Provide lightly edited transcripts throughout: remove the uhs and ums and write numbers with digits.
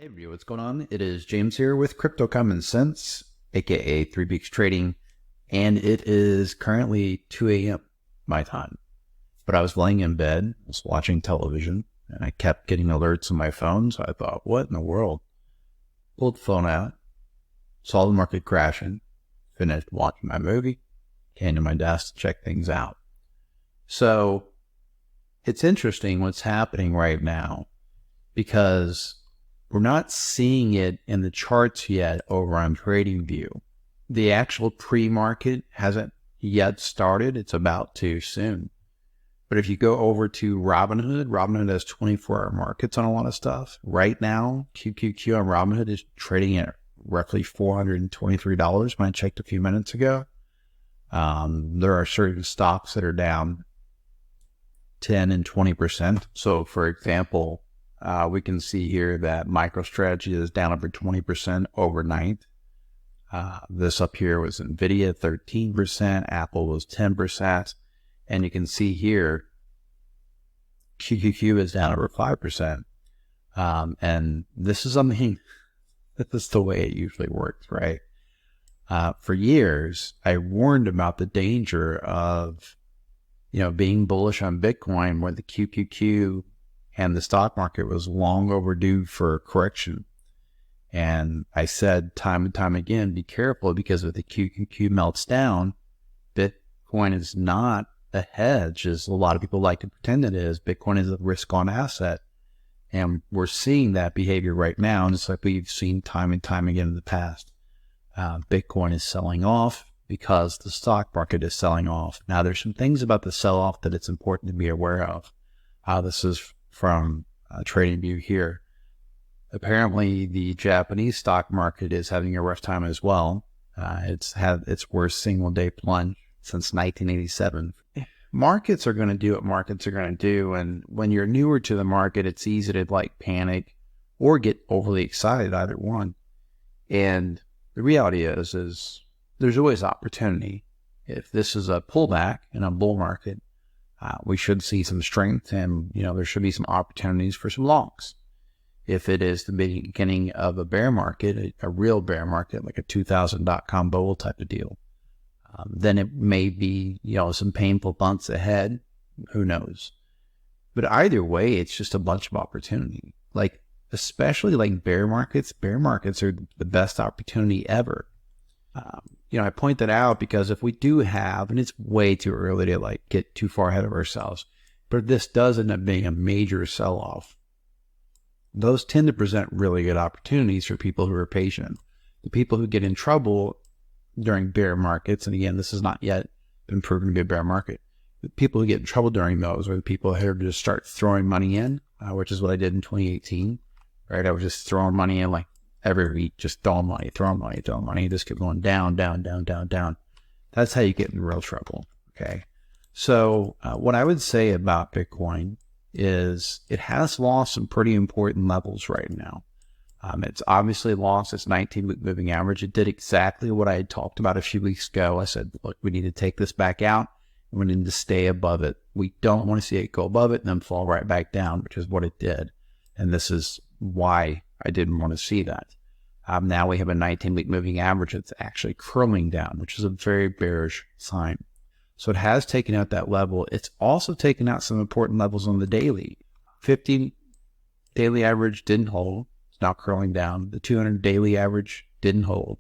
Hey, everybody, what's going on? It is James here with Crypto Common Sense, aka 3 Beaks Trading, and it is currently 2 a.m. my time. But I was laying in bed, I was watching television, and I kept getting alerts on my phone, so I thought, what in the world? Pulled the phone out, saw the market crashing, finished watching my movie, came to my desk to check things out. So it's interesting what's happening right now because we're not seeing it in the charts yet over on TradingView. The actual pre-market hasn't yet started. It's about to soon. But if you go over to Robinhood, Robinhood has 24-hour markets on a lot of stuff. Right now, QQQ on Robinhood is trading at roughly $423 when I checked a few minutes ago. There are certain stocks that are down 10 and 20%. So, for example, we can see here that MicroStrategy is down over 20% overnight. This up here was NVIDIA, 13%. Apple was 10%. And you can see here, QQQ is down over 5%. And this is something, this is the way it usually works, right? For years, I warned about the danger of, being bullish on Bitcoin where the QQQ and the stock market was long overdue for correction. And I said time and time again, be careful, because if the QQQ melts down, Bitcoin is not a hedge, as a lot of people like to pretend it is. Bitcoin is a risk-on asset. And we're seeing that behavior right now, just like we've seen time and time again in the past. Bitcoin is selling off because the stock market is selling off. Now, there's some things about the sell-off that it's important to be aware of. This is from TradingView here. Apparently, the Japanese stock market is having a rough time as well. It's had its worst single-day plunge since 1987. Markets are going to do what markets are going to do, and when you're newer to the market, it's easy to panic or get overly excited, either one. And the reality is there's always opportunity. If this is a pullback in a bull market, we should see some strength, and there should be some opportunities for some longs. If it is the beginning of a bear market, a real bear market, like a 2000.com bubble type of deal, then it may be some painful bumps ahead. Who knows? But either way, it's just a bunch of opportunity. Especially bear markets. Bear markets are the best opportunity ever. I point that out because if we do have, and it's way too early to get too far ahead of ourselves, but if this does end up being a major sell-off, those tend to present really good opportunities for people who are patient. The people who get in trouble during bear markets, and again, this has not yet been proven to be a bear market, the people who get in trouble during those are the people who just start throwing money in, which is what I did in 2018, right? I was just throwing money in every week, just throwing money, just keep going down, down, down, down, down. That's how you get in real trouble, okay? So what I would say about Bitcoin is it has lost some pretty important levels right now. It's obviously lost its 19-week moving average. It did exactly what I had talked about a few weeks ago. I said, look, we need to take this back out, and we need to stay above it. We don't want to see it go above it and then fall right back down, which is what it did. And this is why I didn't want to see that. Now we have a 19-week moving average that's actually curling down, which is a very bearish sign. So it has taken out that level. It's also taken out some important levels on the daily. 50 daily average didn't hold. It's now curling down. The 200 daily average didn't hold.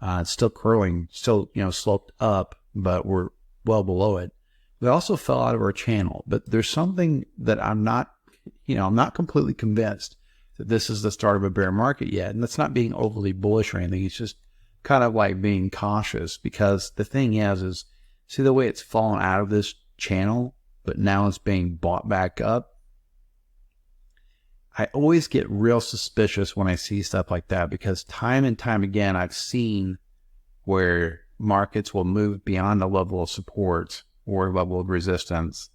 It's still curling, still sloped up, but we're well below it. We also fell out of our channel, but there's something that I'm not completely convinced that this is the start of a bear market yet. And that's not being overly bullish or anything. It's just kind of being cautious, because the thing is see the way it's fallen out of this channel, but now it's being bought back up. I always get real suspicious when I see stuff like that, because time and time again, I've seen where markets will move beyond a level of support or a level of resistance,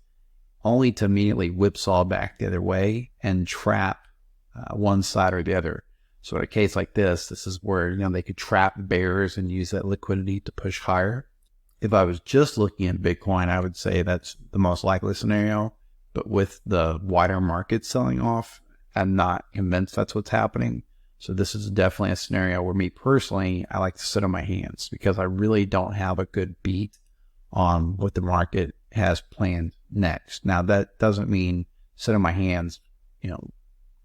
only to immediately whipsaw back the other way and trap one side or the other. So in a case like this is where they could trap bears and use that liquidity to push higher. If I was just looking at Bitcoin, I would say that's the most likely scenario. But with the wider market selling off, I'm not convinced that's what's happening. So this is definitely a scenario where me personally, I like to sit on my hands because I really don't have a good beat on what the market has planned next. Now, that doesn't mean sit on my hands,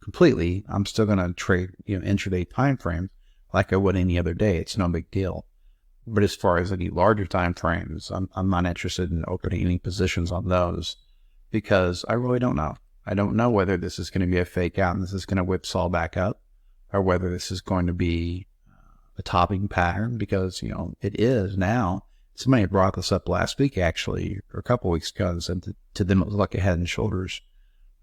completely. I'm still going to trade, intraday time frames like I would any other day. It's no big deal. But as far as any larger time frames, I'm not interested in opening any positions on those because I really don't know. I don't know whether this is going to be a fake out and this is going to whipsaw back up, or whether this is going to be a topping pattern, because, it is now. Somebody brought this up last week, actually, or a couple of weeks ago, and said to them it was like a head and shoulders.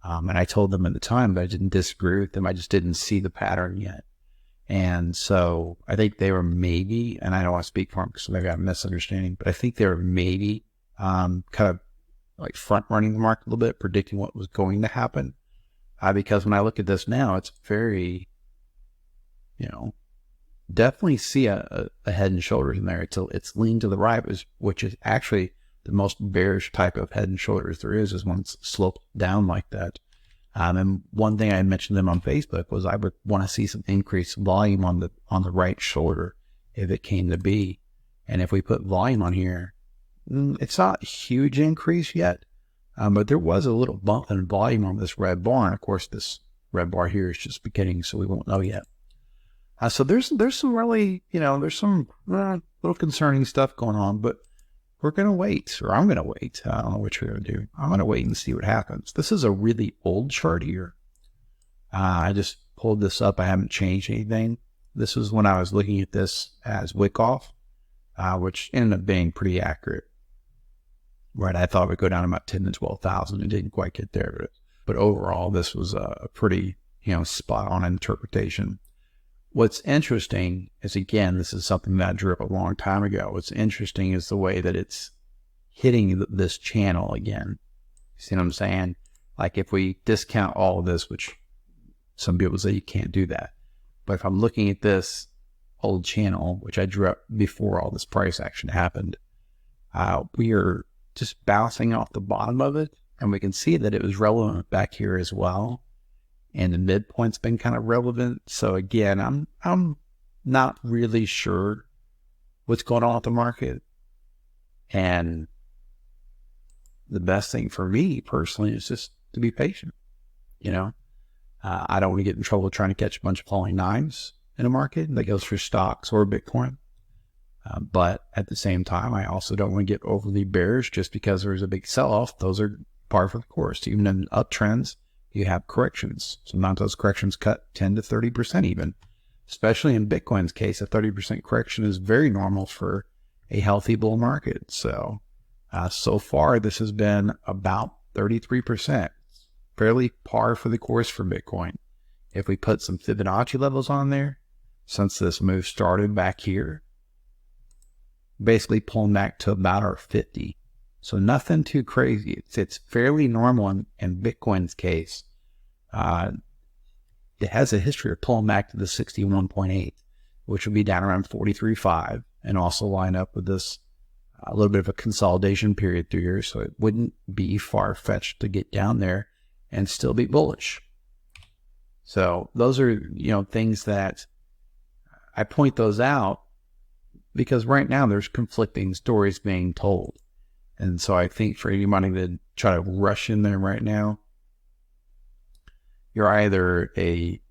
And I told them at the time that I didn't disagree with them. I just didn't see the pattern yet. And so I think they were maybe, and I don't want to speak for them because maybe I'm misunderstanding, but I think they were maybe kind of like front running the market a little bit, predicting what was going to happen. Because when I look at this now, it's very, definitely see a head and shoulders in there. It's leaned to the right, which is actually the most bearish type of head and shoulders there is when it's sloped down like that. And one thing I mentioned to them on Facebook was I would want to see some increased volume on the right shoulder if it came to be. And if we put volume on here, it's not a huge increase yet, but there was a little bump in volume on this red bar. And of course, this red bar here is just beginning, so we won't know yet. So there's some really, there's some little concerning stuff going on, but we're going to wait, or I'm going to wait. I don't know what you're going to do. I'm going to wait and see what happens. This is a really old chart here. I just pulled this up. I haven't changed anything. This was when I was looking at this as Wyckoff, which ended up being pretty accurate. Right, I thought it would go down about 10 to 12,000. It didn't quite get there, but overall, this was a pretty, spot on interpretation. What's interesting is, again, this is something that I drew up a long time ago. What's interesting is the way that it's hitting this channel again. You see what I'm saying? Like if we discount all of this, which some people say you can't do that. But if I'm looking at this old channel, which I drew up before all this price action happened, we are just bouncing off the bottom of it. And we can see that it was relevant back here as well. And the midpoint's been kind of relevant. So again, I'm not really sure what's going on with the market. And the best thing for me personally is just to be patient. I don't want to get in trouble trying to catch a bunch of falling knives in a market. That goes for stocks or Bitcoin. But at the same time, I also don't want to get overly bearish just because there's a big sell-off. Those are par for the course. Even in uptrends, you have corrections. Sometimes those corrections cut 10 to 30% even. Especially in Bitcoin's case, a 30% correction is very normal for a healthy bull market. So, so far, this has been about 33%. Fairly par for the course for Bitcoin. If we put some Fibonacci levels on there, since this move started back here, basically pulling back to about our 50. So nothing too crazy. It's fairly normal in Bitcoin's case. It has a history of pulling back to the 61.8, which would be down around 43.5, and also line up with this a little bit of a consolidation period through here. So it wouldn't be far-fetched to get down there and still be bullish. So those are, things that I point those out because right now there's conflicting stories being told. And so I think for anybody that try to rush in there right now, you're either a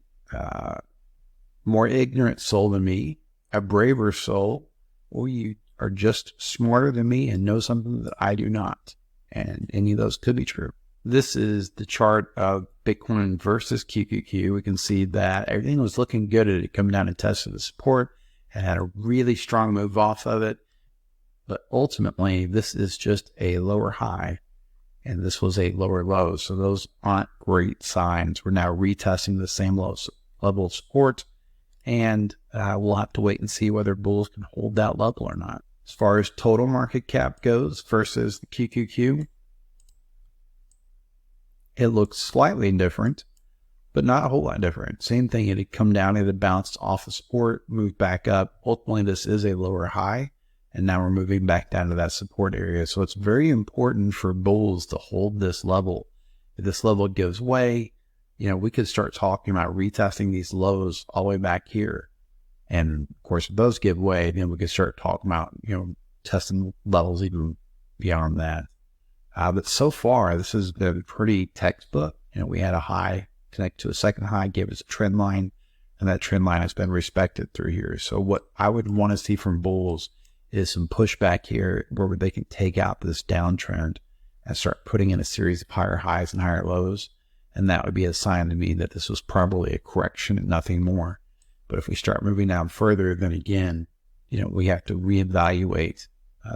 more ignorant soul than me, a braver soul, or you are just smarter than me and know something that I do not. And any of those could be true. This is the chart of Bitcoin versus QQQ. We can see that everything was looking good at it coming down and tested the support. It had a really strong move off of it. But ultimately, this is just a lower high, and this was a lower low. So those aren't great signs. We're now retesting the same level of support, and we'll have to wait and see whether bulls can hold that level or not. As far as total market cap goes versus the QQQ, it looks slightly different, but not a whole lot different. Same thing, it had come down, it had bounced off the support, moved back up. Ultimately, this is a lower high. And now we're moving back down to that support area. So it's very important for bulls to hold this level. If this level gives way, we could start talking about retesting these lows all the way back here. And of course, if those give way, then we could start talking about, testing levels even beyond that. But so far, this has been pretty textbook. We had a high connect to a second high, gave us a trend line, and that trend line has been respected through here. So what I would want to see from bulls is some pushback here where they can take out this downtrend and start putting in a series of higher highs and higher lows. And that would be a sign to me that this was probably a correction and nothing more. But if we start moving down further, then again, we have to reevaluate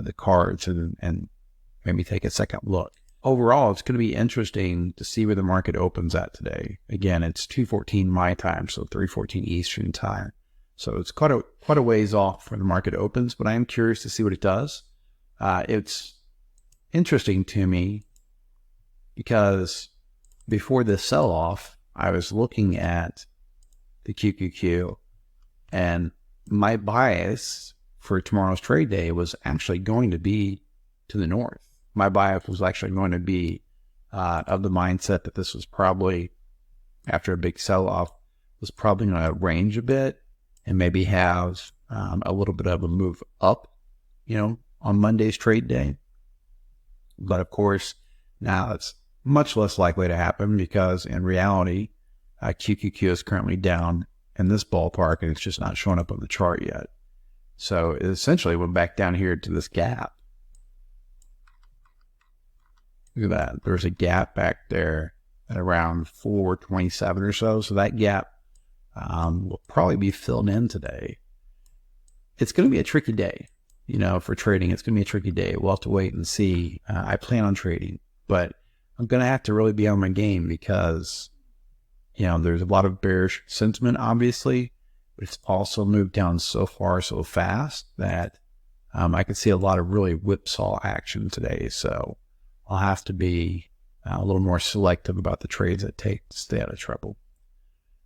the cards and maybe take a second look. Overall, it's going to be interesting to see where the market opens at today. Again, it's 2:14 my time, so 3:14 Eastern time. So it's quite a ways off where the market opens, but I am curious to see what it does. It's interesting to me because before this sell-off, I was looking at the QQQ, and my bias for tomorrow's trade day was actually going to be to the north. My bias was actually going to be of the mindset that this was probably, after a big sell-off, was probably going to range a bit and maybe have a little bit of a move up, on Monday's trade day. But of course, now it's much less likely to happen because in reality, QQQ is currently down in this ballpark and it's just not showing up on the chart yet. So it essentially went back down here to this gap. Look at that. There's a gap back there at around 427 or so. So that gap will probably be filled in today. It's going to be a tricky day, for trading. It's going to be a tricky day. We'll have to wait and see. I plan on trading, but I'm going to have to really be on my game because, there's a lot of bearish sentiment, obviously, but it's also moved down so far so fast that I could see a lot of really whipsaw action today. So I'll have to be a little more selective about the trades I take to stay out of trouble.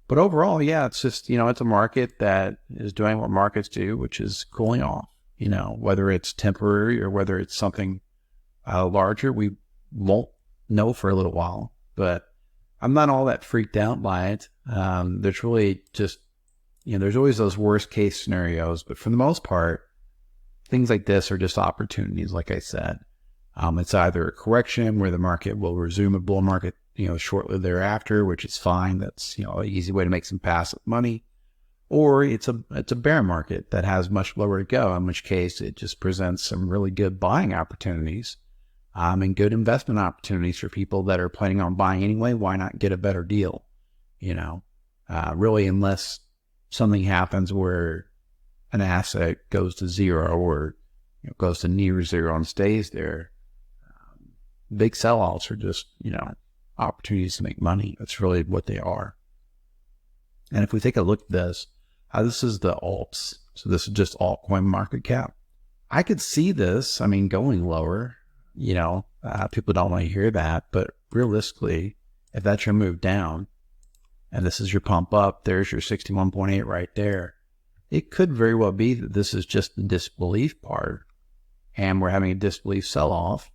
But overall, yeah, it's just, it's a market that is doing what markets do, which is cooling off, whether it's temporary or whether it's something larger, we won't know for a little while, but I'm not all that freaked out by it. There's really just, there's always those worst case scenarios, but for the most part, things like this are just opportunities. Like I said, it's either a correction where the market will resume a bull market, shortly thereafter, which is fine. That's, an easy way to make some passive money. Or it's a bear market that has much lower to go, in which case it just presents some really good buying opportunities, and good investment opportunities for people that are planning on buying anyway. Why not get a better deal? Really, unless something happens where an asset goes to zero or goes to near zero and stays there, big sell-offs are just, opportunities to make money. That's really what they are. And if we take a look at this is the alts. So this is just altcoin market cap. I could see this, going lower. People don't want to hear that, but realistically, if that's your move down and this is your pump up, there's your 61.8 right there. It could very well be that this is just the disbelief part and we're having a disbelief sell-off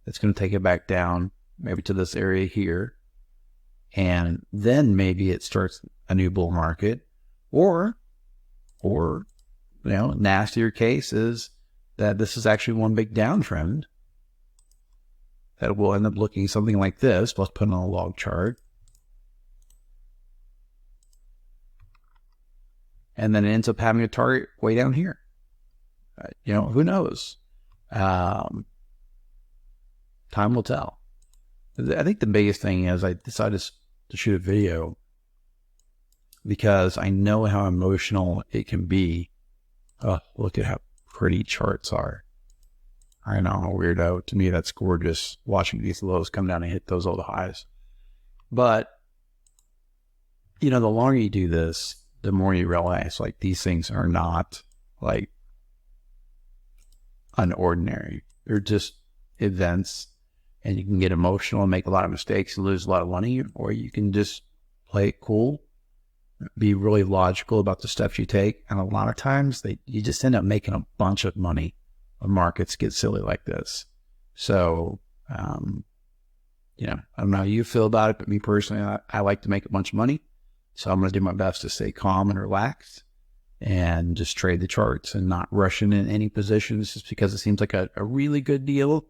that's going to take it back down maybe to this area here. And then maybe it starts a new bull market or, nastier case is that this is actually one big downtrend that will end up looking something like this. Let's put it on a log chart. And then it ends up having a target way down here. Who knows? Time will tell. I think the biggest thing is I decided to shoot a video because I know how emotional it can be. Oh, look at how pretty charts are. I know, I'm a weirdo. To me, that's gorgeous, watching these lows come down and hit those old highs. But, the longer you do this, the more you realize, these things are not, unordinary. They're just events, and you can get emotional and make a lot of mistakes and lose a lot of money, or you can just play it cool, be really logical about the steps you take. And a lot of times, you just end up making a bunch of money when markets get silly like this. So, I don't know how you feel about it, but me personally, I like to make a bunch of money. So I'm going to do my best to stay calm and relaxed and just trade the charts and not rushing in any positions just because it seems like a really good deal,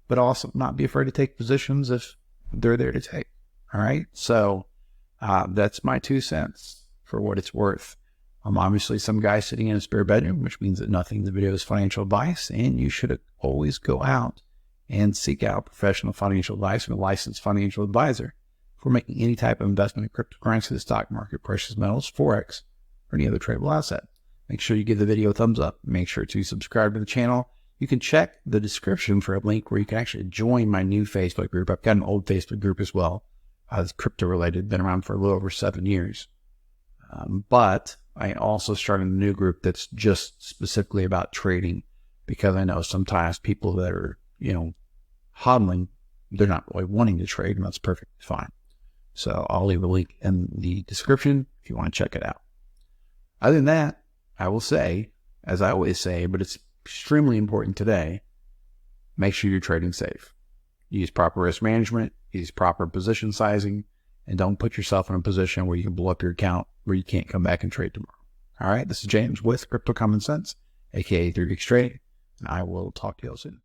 but also not be afraid to take positions if they're there to take. All right. So that's my 2 cents for what it's worth. I'm obviously some guy sitting in a spare bedroom, which means that nothing in the video is financial advice, and you should always go out and seek out professional financial advice from a licensed financial advisor for making any type of investment in cryptocurrency, the stock market, precious metals, Forex, or any other tradable asset. Make sure you give the video a thumbs up. Make sure to subscribe to the channel. You can check the description for a link where you can actually join my new Facebook group. I've got an old Facebook group as well. It's crypto related, been around for a little over 7 years. But I also started a new group that's just specifically about trading, because I know sometimes people that are, hodling, they're not really wanting to trade, and that's perfectly fine. So I'll leave a link in the description if you want to check it out. Other than that, I will say, as I always say, but it's extremely important today, make sure you're trading safe. Use proper risk management, use proper position sizing, and don't put yourself in a position where you can blow up your account where you can't come back and trade tomorrow. All right, this is James with Crypto Common Sense, aka 3Weeks Trading, and I will talk to you all soon.